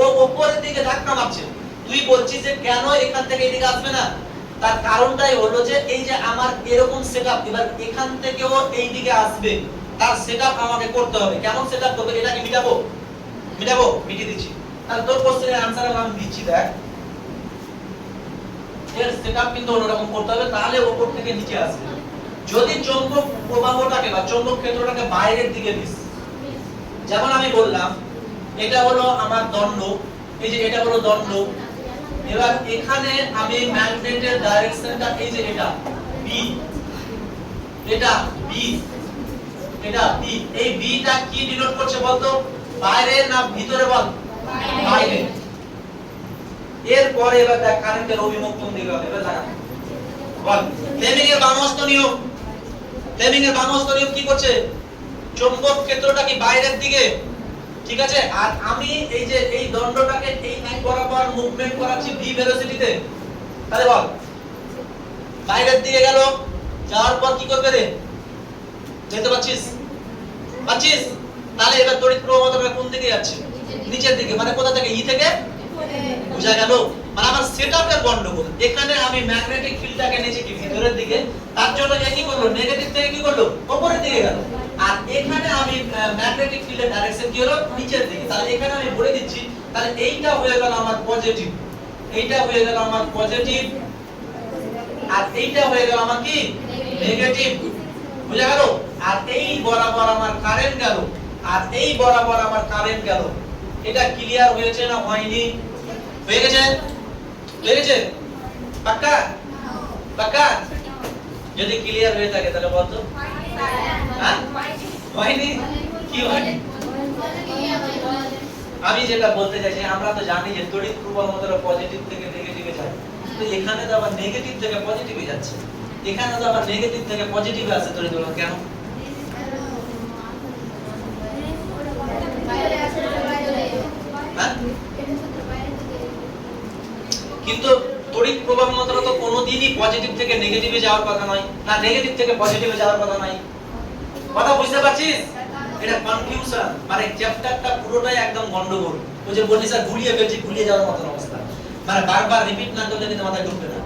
ও উপরের দিকে ধাক্কা মারছে। তুই বলছিস যে কেন এখান থেকে এদিকে আসবে না? তার কারণটাই হলো যে এই যে আমার এরকম সেটআপ, এবার এখান থেকেও এই দিকে আসবে, তার সেটআপ আমাকে করতে হবে। কেমন সেটআপ করবে? এটাকে মিটাবো মিটিয়ে দিচ্ছি। তাহলে তোর কোশ্চেনের আনসার আমি দিচ্ছি। দেখ এর সেটআপ কিন্তু অন্যরকম করতে হবে, তাহলে উপর থেকে নিচে আসবে। যদি চৌম্বক প্রবাহটাকে বা চৌম্বক ক্ষেত্রটাকে বাইরের দিকে দিস, যেমন আমি বললাম এটা হলো আমার দণ্ড, এই যে এটা হলো দণ্ড। এবার এখানে আমি ম্যাগনেটের ডাইরেকশনটা এই যে এটা বি, এটা বি, এটা বি। এই বিটা কি ডিনোট করছে বলতো? বাইরে না ভিতরে? বল বাইরে। এরপরে এবার দেখ কারেন্টের অভিমুখ কোন দিকে হবে? এবার দেখা বল। ফ্লেমিং এর বাম হস্ত নিয়ম, ফ্লেমিং এর বাম হস্ত নিয়ম কি করছে? চৌম্বক ক্ষেত্রটা কি বাইরের দিকে, ঠিক আছে? আর আমি এই যে এই দণ্ডটাকে এই দিক বরাবর মুভমেন্ট করাচ্ছি v ভেলোসিটিতে। তাহলে বল বাইরের দিকে গেল, যাওয়ার পর কি করবে রে? দেখতে পাচ্ছিস? তাহলে এবার তড়িৎ প্রবাহ মাত্রাটা কোন দিকে যাচ্ছে? নিচের দিকে। মানে কোথা থেকে? ই থেকে। বুঝা গেল? মানে আমার সেটআপের গন্ডগোল। এখানে আমি ম্যাগনেটিক ফিল্ডটাকে নিচে কি ভিতরের দিকে, তার জন্য এ কি করলো? নেগেটিভ থেকে কি করলো? উপরের দিকে গেল। আর এখানে আমি ম্যাগনেটিক ফিল্ডের ডাইরেকশন কি হলো? নিচের দিকে। তাহলে এখানে আমি বলে দিচ্ছি, তাহলে এইটা হয়ে গেল আমার পজিটিভ, এইটা হয়ে গেল আমার পজিটিভ, আর এইটা হয়ে গেল আমার কি? নেগেটিভ। বুঝা গেল? আর এই বরাবর আমার কারেন্ট গেল, আর এই বরাবর আমার কারেন্ট গেল। এটা ক্লিয়ার হয়েছে না হয়নি? হয়ে গেছে? হয়ে গেছে? পাক্কা? পাক্কা? যদি ক্লিয়ার হয়ে থাকে তাহলে বল তো। হ্যাঁ, হয়নি? কি হয়নি? আমি যেটা বলতে চাইছি, আমরা তো জানি যে তড়িৎ প্রবাহ মাত্রা পজিটিভ থেকে নেগেটিভে যায়, তো এখানে তো আবার নেগেটিভ থেকে পজিটিভে যাচ্ছে। এখানে তো আবার নেগেটিভ থেকে পজিটিভে আসছে তড়িৎ প্রবাহ, কেন? কিন্তু তড়িৎ প্রবাহ মাত্রা তো কোনোদিনই পজিটিভ থেকে নেগেটিভে যাওয়ার কথা নয়, না নেগেটিভ থেকে পজিটিভে যাওয়ার কথা নয়। কথা বুঝতে পারছিস? এটা কনফিউশন, মানে চ্যাপ্টারটা পুরোটাই একদম গন্ডগোল। ওই যে বলি স্যার গুলিয়ে ফেলছি, গুলিয়ে যাওয়ার মতো অবস্থা, মানে বারবার রিপিট না করলে কিন্তু মাথায় ঢুকবে না।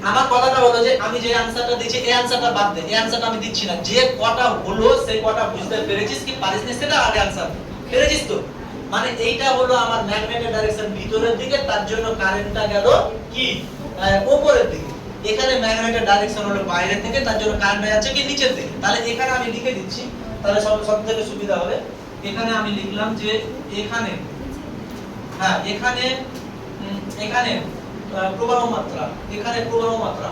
আমার কথাটা হলো যে আমি যে অ্যানসারটা দিচ্ছি এই অ্যানসারটা বাদ দে, এই অ্যানসারটা আমি দিচ্ছি না। যে কটা হলো সেই কটা বুঝতে পেরেছিস কি পারিস না সেটা আগে অ্যানসার পেরেছিস তো? মানে এইটা হলো আমার ম্যাগনেটের ডাইরেকশন ভিতরের দিকে, তার জন্য কারেন্টটা গেল কি উপরের দিকে। এখানে ম্যাগনেটের ডাইরেকশন হলো বাইরের দিকে, তার জন্য কারেন্ট যাচ্ছে কি নিচের দিকে। তাহলে এখানে আমি লিখে দিচ্ছি, তাহলে সবথেকে সুবিধা হবে। এখানে আমি লিখলাম যে এখানে, হ্যাঁ এখানে এখানে প্রবাহ মাত্রা, এখানে প্রবাহ মাত্রা,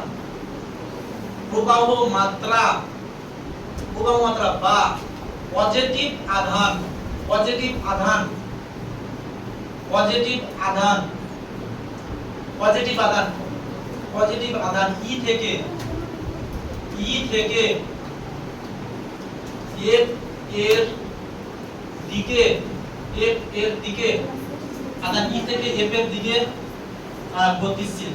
প্রবাহ মাত্রা, প্রবাহ মাত্রা বা পজিটিভ আধান, পজিটিভ আধান, পজিটিভ আধান, পজিটিভ আধান, পজিটিভ আধান ই থেকে এফ এর দিকে, এফ এর দিকে, আধান ই থেকে এফ এর দিকে গতিশীল,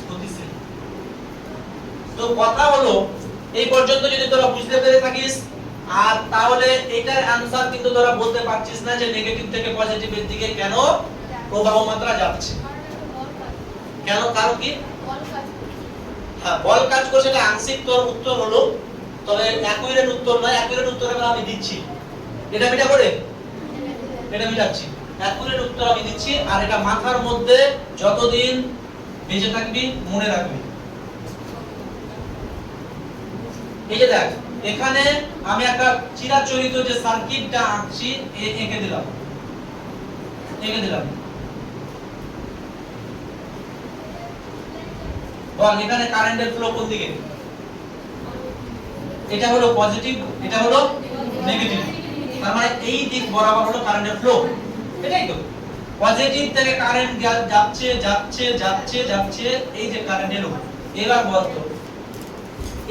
গতিশীল। তো কথা হলো এই পর্যন্ত যদি তোরা বুঝতে পেরে থাকিস, আর তাহলে এটার অ্যানসার কিন্তু তোরা বলতে পারছিস না যে নেগেটিভ থেকে পজিটিভের দিকে কেন প্রবাহ মাত্রা যাচ্ছে, কেন, কারণ কি? হ্যাঁ, বল কাজ করছে, এটা আংশিক তোর উত্তর হলো, তবে অ্যাকুরেট উত্তর নয়। অ্যাকুরেট উত্তর আমি দিচ্ছি, এটা মিটা করে এটা মিটাচ্ছি, অ্যাকুরেট উত্তর আমি দিচ্ছি। আর এটা মাথার মধ্যে যতদিন বেঁচে থাকবি মনে রাখবি। এই যে দেখ, এখানে আমি একটা চিরাচরিত যে সার্কিটটা আঁকছি এঁকে দিলাম, এঁকে দিলাম। বল এখানে কারেন্টের ফ্লো কোন দিকে? এটা হলো পজিটিভ, এটা হলো নেগেটিভ, তার মানে এই দিক বরাবর হলো কারেন্টের ফ্লো, এটাই তো। পজিটিভ থেকে কারেন্ট যাচ্ছে যাচ্ছে যাচ্ছে যাচ্ছে, এই যে কারেন্ট এলো। এবার বল তো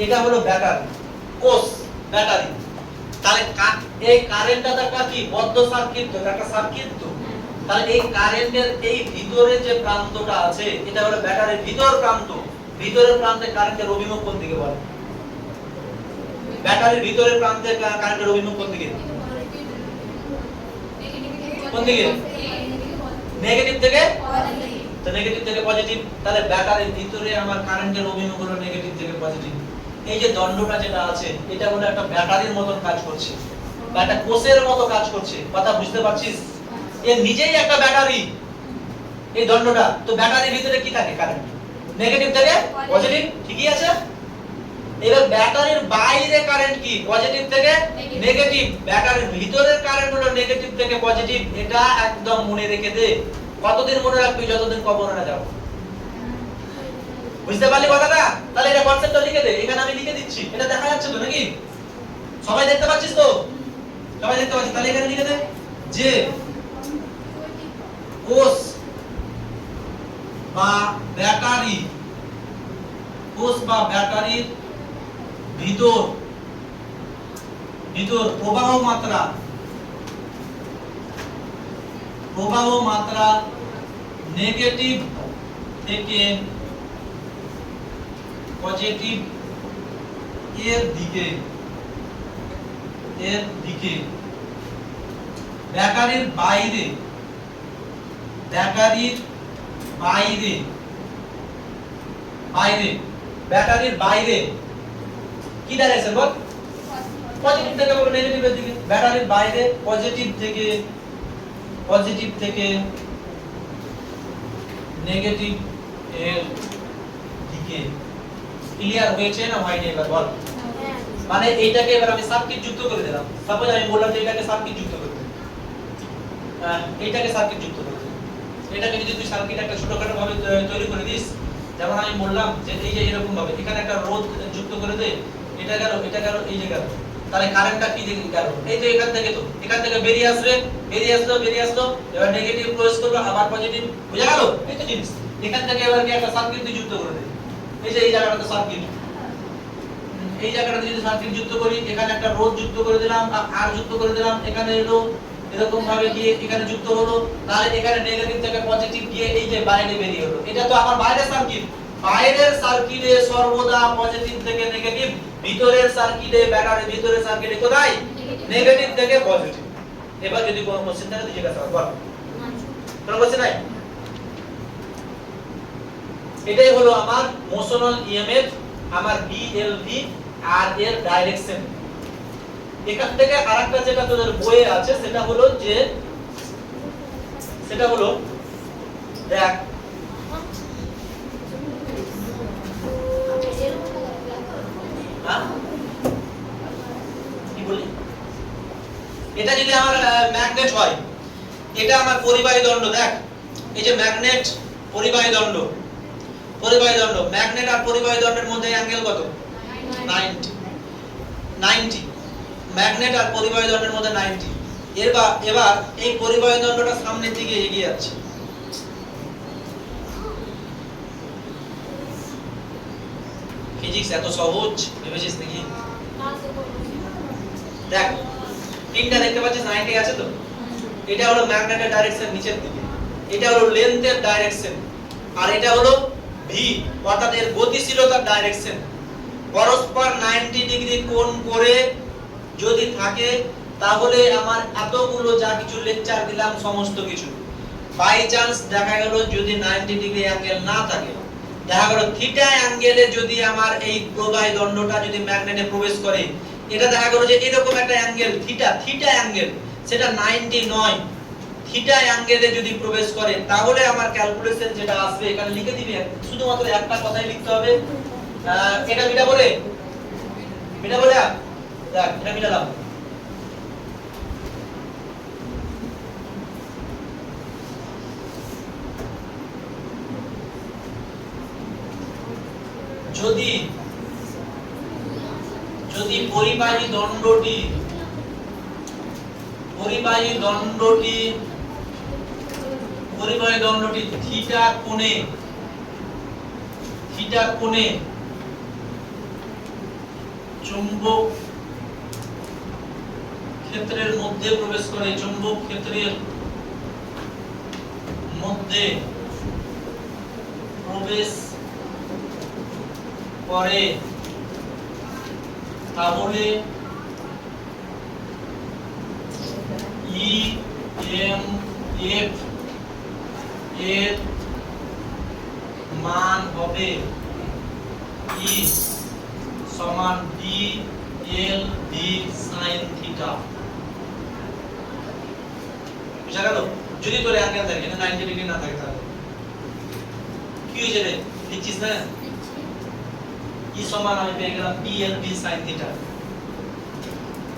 এটা হলো ব্যাটারি, কোষ ব্যাটারি। তাহলে এই কারেন্টটা একটা কি বদ্ধ সার্কিট, তো একটা সার্কিট তো। তাহলে এই কারেন্টের এই ভিতরে যে প্রান্তটা আছে, এটা হলো ব্যাটারির ভিতর প্রান্ত। ভিতরের প্রান্তে কারেন্টের অভিমুখ কোন দিকে বল? ব্যাটারির ভিতরের প্রান্তে কারেন্টের অভিমুখ কোন দিকে? কোন দিকে? নেগেটিভ থেকে পজিটিভ। তো নেগেটিভ থেকে পজিটিভ, তাহলে ব্যাটারির ভিতরে আমার কারেন্টের অভিমুখ হলো নেগেটিভ থেকে পজিটিভ। এই যে দণ্ডটা যেটা আছে, এটা হলো একটা ব্যাটারির মতন কাজ করছে, বা একটা কোষের মতো কাজ করছে। কথা বুঝতে পারছিস? এর নিজেই একটা ব্যাটারি এই দণ্ডটা। তো ব্যাটারির ভিতরে কি থাকে? কারেন্ট, নেগেটিভ থেকে পজিটিভ, ঠিকই আছে। এবার ব্যাটারির বাইরে কারেন্ট কি? পজিটিভ থেকে নেগেটিভ। ব্যাটারির ভিতরের কারেন্ট হলো নেগেটিভ থেকে পজিটিভ। এটা একদম মনে রেখে দে। কতদিন মনে রাখবি? যতদিন কবরে না যাও। বুঝতে পারলি কথাটা? তাহলে এটা কনসেপ্টটা লিখে দে। এখানে আমি লিখে দিচ্ছি, এটা দেখা যাচ্ছে তো নাকি? সবাই দেখতে পাচ্ছিস তো? সবাই দেখতে পাচ্ছিস? তাহলে এখানে লিখে দে যে কোষ বা ব্যাটারি, কোষ বা ব্যাটারির ভিতর প্রবাহ মাত্রা, প্রবাহ মাত্রা নেগেটিভ থেকে পজিটিভ এর দিকে, এর দিকে। ব্যাটারির বাইরে, ব্যাটারির বাইরে, বাইরে, ব্যাটারির বাইরে কি ডাইরেকশন বল? পজিটিভ থেকে নেগেটিভের দিকে। ব্যাটারির বাইরে পজিটিভ থেকে নেগেটিভ এর দিকে। ক্লিয়ার হয়েছে না হয়নি? এবার বল। মানে এইটাকে এবার আমি সার্কিট যুক্ত করে দিলাম। সাপোজ আমি বললাম যে এটাকে সার্কিট যুক্ত করতে, এইটাকে সার্কিট যুক্ত করতে। এটাকে যদি তুই সার্কিট একটা ছোটখাটো ভাবে তৈরি করে দিস, যেমন আমি বললাম যে এই যে এরকম ভাবে এখানে একটা রোধ যুক্ত করে দে, এটা গেল, এটা গেল, এই যে গেল। তাহলে কারেন্টটা কি দিকে গেল? এই যে এখান থেকে, তো এখান থেকে বেরিয়ে আসবে, বেরিয়ে আসলো, এবার নেগেটিভ ক্লোজ করলো, আবার পজিটিভ। বুঝা গেল? এই তো জিনিস। এখান থেকে এবার কি একটা সার্কিট তুই যুক্ত করে দে। এই যে এই জায়গাটাতে সার্কিট, এই জায়গাটাতে যদি সার্কিট যুক্ত করি, এখানে একটা রোধ যুক্ত করে দিলাম, আর যুক্ত করে দিলাম, এখানে এলো, এরকম ভাবে গিয়ে এখানে যুক্ত হলো। তাহলে এখানে নেগেটিভ থেকে পজিটিভ গিয়ে এই যে বাইরে বেরিয়ে হলো। এটা তো আমার বাইরের সার্কিট। বাইরের সার্কিটে সর্বদা পজিটিভ থেকে নেগেটিভ, ভিতরের সার্কিটে, ব্যাটারির ভিতরের সার্কিটে কোথায়? নেগেটিভ থেকে পজিটিভ। এবার যদি কোনো কোশ্চেন থাকে তুই জিজ্ঞাসা কর, বল। কোনো কোশ্চেন নাই? এটাই হলো আমার মোশনাল ইএমএফ, আমার বিএলভি আর এর ডাইরেকশন। এখান থেকে আরেকটা যেটা তোদের বইয়ে আছে সেটা হলো দেখ হ্যাঁ কি বলি, এটা যদি আমার ম্যাগনেট হয়, এটা আমার পরিবাহী দণ্ড। দেখ এই যে ম্যাগনেট পরিবাহী দণ্ড, ম্যাগনেট আর পরিবাহী দণ্ডের মধ্যে অ্যাঙ্গেল কত? 90 ম্যাগনেট আর পরিবাহী দণ্ডের মধ্যে 90। এবার এই পরিবাহী দণ্ডটা সামনের দিকে এগিয়ে যাচ্ছে, ফিজিক্স এত সহজ ভেবেছিস নাকি? দেখ তিনটা দেখতে পাচ্ছিস 90 আছে তো, এটা হলো ম্যাগনেটের ডাইরেকশন নিচের দিকে, এটা হলো লেন্থের ডাইরেকশন, আর এটা হলো ভি অর্থাৎ এর গতিশীলতার ডাইরেকশন। পরস্পর 90 ডিগ্রি কোণ করে যদি থাকে তাহলে আমার এতগুলো যা কিছু লেকচার দিলাম সমস্ত কিছু, বাই চান্স দেখা গেল যদি 90 ডিগ্রি অ্যাঙ্গেল না থাকে, দেখা গেল থিটা অ্যাঙ্গেলে যদি আমার এই প্রবাহী দণ্ডটা যদি ম্যাগনেটে প্রবেশ করে, এটা দেখা গেল যে এরকম একটা অ্যাঙ্গেল থিটা অ্যাঙ্গেল, সেটা 90 নয়, থিটা অ্যাঙ্গেলে যদি প্রবেশ করে তাহলে আমার ক্যালকুলেশন যেটা আসবে এখানে লিখে দিবি, শুধুমাত্র একটা কথাই লিখতে হবে। এটা মিটা বলে দেখ এটা মিটালাম। যদি পরিবাহী দণ্ডটি থিটা কোণে চুম্বক ক্ষেত্রের মধ্যে প্রবেশ করে, চুম্বক ক্ষেত্রের মধ্যে প্রবেশ করে, তাহলে EMF এর মান হবে E সমান DLV sin থিটা। বুঝা গেল? যদি তোর অ্যাঙ্গেল থাকে না 90 ডিগ্রি না থাকে তাহলে কি হয়ে যাবে? লিখছিস না? E সমান আমি পেয়ে গেলাম DLV sin থিটা।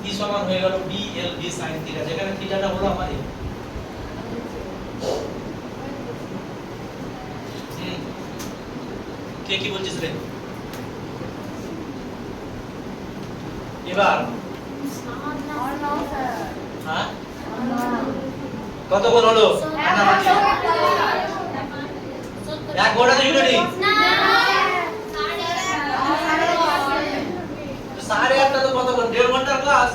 E সমান হয়ে গেল DLV sin থিটা, যেখানে থিটাটা হলো আমার এই। কে কি বলছিস রে? এবার হ্যাঁ কত গোল হলো? এক ঘন্টা ইউনিটি 8:30 তো কত গোল? 1.5 ঘন্টার ক্লাস।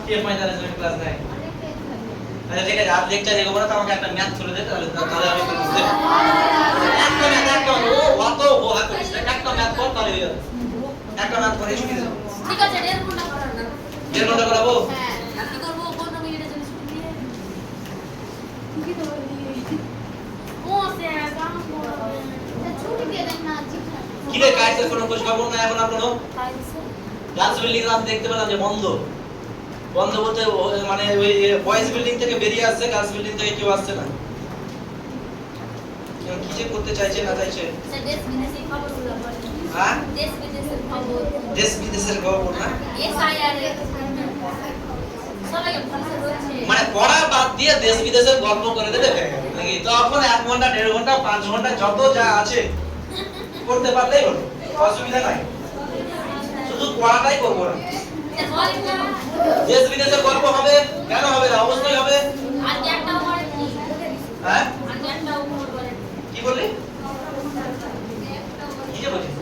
কে 45 মিনিট ক্লাস নেয়? আচ্ছা ঠিক আছে, আর লেকচার এগোবো না, তো আমাকে একটা ম্যাথ করে দে, তাহলে আমি একটু বুঝতে পারবো। একটা ও হাত করিস না, একটা ম্যাথ কর তাহলে হয়ে যাবে। একটা ম্যাথ করে ছুটি দে। ঠিক আছে 1.5 ঘন্টা করার না। 1.5 ঘন্টা করাবো? হ্যাঁ, কি করব 15 মিনিটের জন্য ছুটি দিয়ে। কি করব? ও সে কাম করবে। ছুটি দিয়ে দেন না জি। কি রে কাজের কোনো খোঁজ খবর না এখন আর কোনো? কাইছে গার্লস বিল্ডিং আমি দেখতে পেলাম যে বন্ধ বলতে মানে ওই বয়েজ বিল্ডিং থেকে বেরিয়ে আসছে, গার্লস বিল্ডিং থেকে কেউ আসছে না। কি যে করতে চাইছে না চাইছে? স্যার দেশ বিদেশের খবরগুলো বলেন। হ্যাঁ দেশ বিদেশের খবর। দেশ বিদেশের খবর না, এসআইআর সবাই ভাষা হচ্ছে মানে পড়া বাদ দিয়ে দেশ বিদেশের গল্প করে দেবে নাকি? তখন 1 ঘন্টা 1.5 ঘন্টা 5 ঘন্টা যত যা আছে করতে পারলেই হলো, অসুবিধা নাই। শুধু পড়াটাই করব না। দেশ বিদেশের গল্প হবে কেন হবে না? অবশ্যই হবে। আর একটা ওভার কি? হ্যাঁ আর একটা ওভার বলে কি বললি? কি যে বলছিস?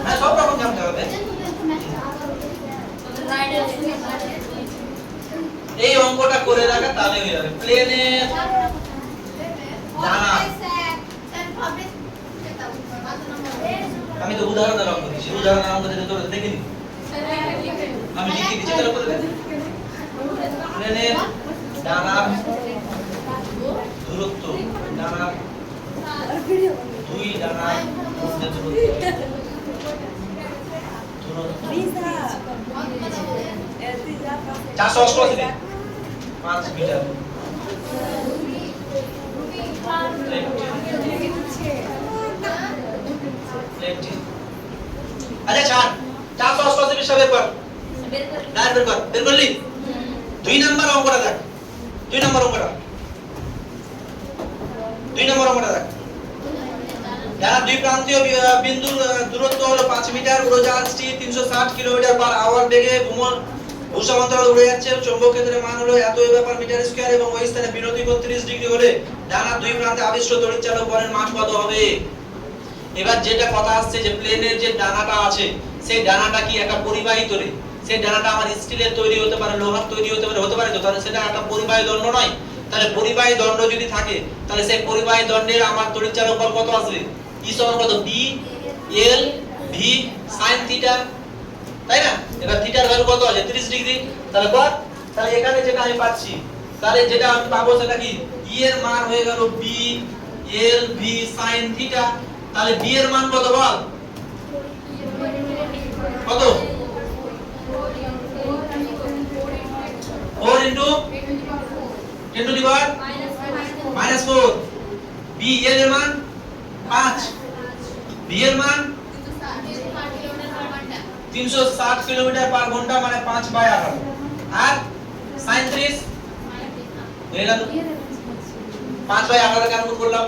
হ্যাঁ সব রকম জানতে হবে। রাইডার এই অঙ্কটা করে রাখা তাহলে হয়ে যাবে। প্লেনের ডানা, আমি তো উদাহরণের অঙ্ক দিচ্ছি, উদাহরণের অঙ্ক দিতে তোর দেখে নি, আমি লিখে দিচ্ছি তাহলে করে দে। প্লেনের ডানার দূরত্ব, ডানার দুই ডানার মধ্যে দূরত্ব Lisa, 488 5 মিটার আচ্ছা ছাড় 488 হিসাবে বের কর না বের করলি 2 নাম্বার অঙ্কটা দেখ 2 নাম্বার অঙ্কটা দেখ যারা দুই প্রান্তীয় বিন্দুর দূরত্ব হলো 5 মিটার উড়োজাহাজটি 360 কিলোমিটার/আওয়ার বেগে ভূসমান্তরালে উড়ে যাচ্ছে চৌম্বক ক্ষেত্রের মান হলো এত ব্যাপার মিটার স্কয়ার এবং ওই স্থানে বিরতি 30 ডিগ্রি হলে ডানার দুই প্রান্তে আবিষ্ট তড়িৎচালক বলের মান কত হবে এবার যেটা কথা আসছে যে প্লেনের যে ডানাটা আছে সেই ডানাটা কি একটা পরিবাহী তড়িৎ সেই ডানাটা আমার স্টিলের তৈরি হতে পারে লোহার তৈরি হতে পারে তো তাহলে সেটা একটা পরিবাহী দণ্ড নয় তাহলে পরিবাহী দণ্ড যদি থাকে তাহলে সেই পরিবাহী দণ্ডের আমার তড়িৎচালক বল কত আসবে E সমান কত B L V sin theta তাই না এবার থিটার ভ্যালু কত আছে 30 ডিগ্রি তাহলে কত তাহলে এখানে যেটা আমি পাচ্ছি তাহলে যেটা আমি পাবো সেটা কি E এর মান হয়ে গেল B L V sin theta তাহলে B এর মান কত বল কত 4 into 10 to the power -4 B L এর মান 5 B এর মান 360 কিলোমিটার/ঘন্টা মানে 5/18 আর sin 30 হয়ে গেল 5/18 কেন গুণ করলাম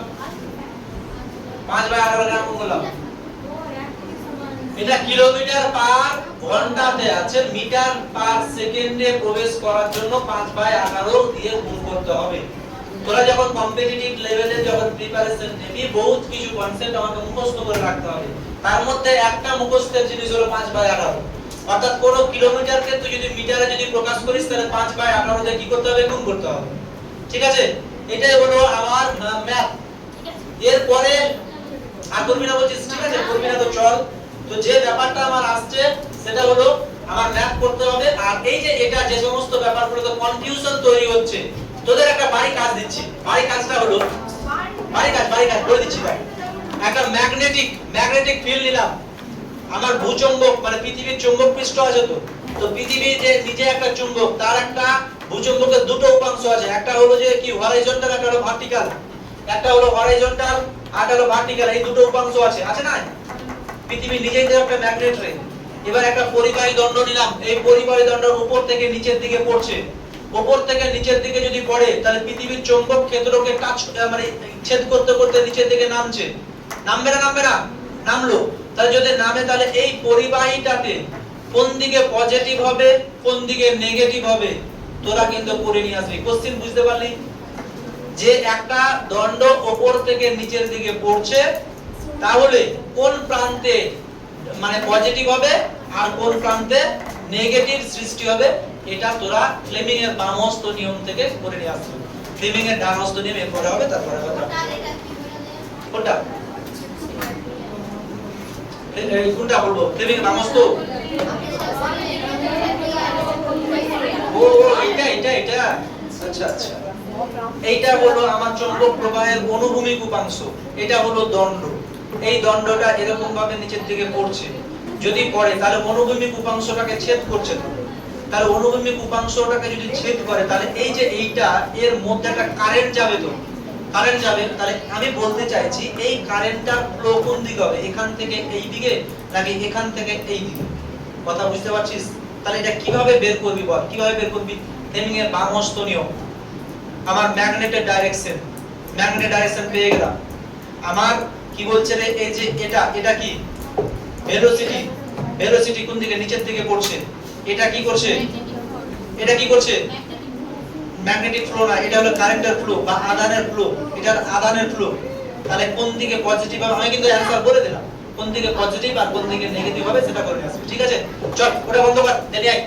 5/18 কেন গুণ করলাম এটা কিলোমিটার/ঘন্টাতে আছে মিটার/সেকেন্ডে প্রবেশ করার জন্য 5/18 দিয়ে গুণ করতে হবে তোরা যখন কম্পিটিটিভ লেভেলে যখন প্রিপারেশন নিবি বহুত কিছু কনসেপ্ট আমাকে মুখস্থ করে রাখতে হবে তার মধ্যে একটা মুখস্থের জিনিস হলো 5/18 অর্থাৎ কোন কিলোমিটারকে তুই যদি মিটারে যদি প্রকাশ করিস তাহলে 5/18 দিয়ে কি করতে হবে গুণ করতে হবে ঠিক আছে এটাই হলো আমার ম্যাথ এরপরে আর করবি না বলছিস ঠিক আছে করবি না তো চল তো যে ব্যাপারটা আমার আসছে সেটা হলো আমার ম্যাথ করতে হবে আর এই যে এটা যে সমস্ত ব্যাপারগুলোতে কনফিউশন তৈরি হচ্ছে তোদের একটা বাড়ি কাজ দিচ্ছি বাড়ি কাজটা হলো বাড়ি কাজ করে দিচ্ছি ভাই একটা ম্যাগনেটিক ফিল্ড নিলাম আমার ভূচুম্বক মানে পৃথিবীর চুম্বক পৃষ্ঠ আছে তো পৃথিবী যে নিজে একটা চুম্বক তার একটা ভূচুম্বকের দুটো উপাংশ আছে একটা হলো যে কি হরাইজন্টাল একটা হলো ভার্টিক্যাল একটা হলো হরাইজন্টাল আর একটা হলো ভার্টিক্যাল এই দুটো উপাংশ আছে না পৃথিবী নিজেই তো একটা ম্যাগনেট রে এবার একটা পরিবাহী দণ্ড নিলাম এই পরিবাহী দণ্ডের উপর থেকে নিচের দিকে পড়ছে উপর থেকে নিচের দিকে যদি পড়ে তাহলে পৃথিবীর চৌম্বক ক্ষেত্রকে টাচ মানে ছেদ করতে করতে নিচের দিকে নামবে না নামলো তাহলে যদি নামে তাহলে এই পরিবাহীটাতে কোন দিকে পজিটিভ হবে কোন দিকে নেগেটিভ হবে তোরা কিন্তু করে নিয়ে আসবি কোশ্চেন বুঝতে পারলি যে একটা দণ্ড উপর থেকে নিচের দিকে পড়ছে তাহলে কোন প্রান্তে মানে পজিটিভ হবে আর কোন প্রান্তে নেগেটিভ সৃষ্টি হবে এটা তোরা ফ্লেমিং এর বামহস্ত নিয়ম থেকে করে নিয়ে আসবে ফ্লেমিং এর ডানহস্ত নিয়ম এরপরে হবে তারপরে কথা কোনটা কোনটা বলবো ফ্লেমিং এর বামহস্ত ও এটা আচ্ছা এইটা হলো আমার চৌম্বক প্রবাহের অনুভূমিক উপাংশ এটা হলো দণ্ড এই দণ্ডটা এরকম ভাবে নিচের দিকে পড়ছে যদি পড়ে তাহলে অনুভূমিক উপাংশটাকে ছেদ করছে তাহলে অনুভূমিক উপাংশটাকে যদি ছেদ করে তাহলে এই যে এইটা এর মধ্যে একটা কারেন্ট যাবে তাহলে আমি বলতে চাইছি এই কারেন্টটা ফ্লো কোন দিকে হবে এখান থেকে এই দিকে নাকি এখান থেকে এই দিকে কথা বুঝতে পারছিস তাহলে এটা কিভাবে বের করবি বল কিভাবে বের করবি ফ্লেমিং এর বামহস্ত নিয়ম আমার ম্যাগনেটের ডাইরেকশন পেয়ে গেলাম আমার কি বলছে রে এই যে এটা কি ভেলোসিটি কোন দিকে নিচের দিকে পড়ছে এটা কি করছে ম্যাগনেটিক ফ্লো না এটা হলো কারেন্টের ফ্লো বা আধানের ফ্লো এটার আধানের ফ্লো তাহলে কোন দিকে পজিটিভ হবে আমি কিন্তু অ্যানসার বলে দিলাম কোন দিকে পজিটিভ আর কোন দিকে নেগেটিভ হবে সেটা করে আসবে ঠিক আছে চল ওটা বন্ধ কর দেরি আয়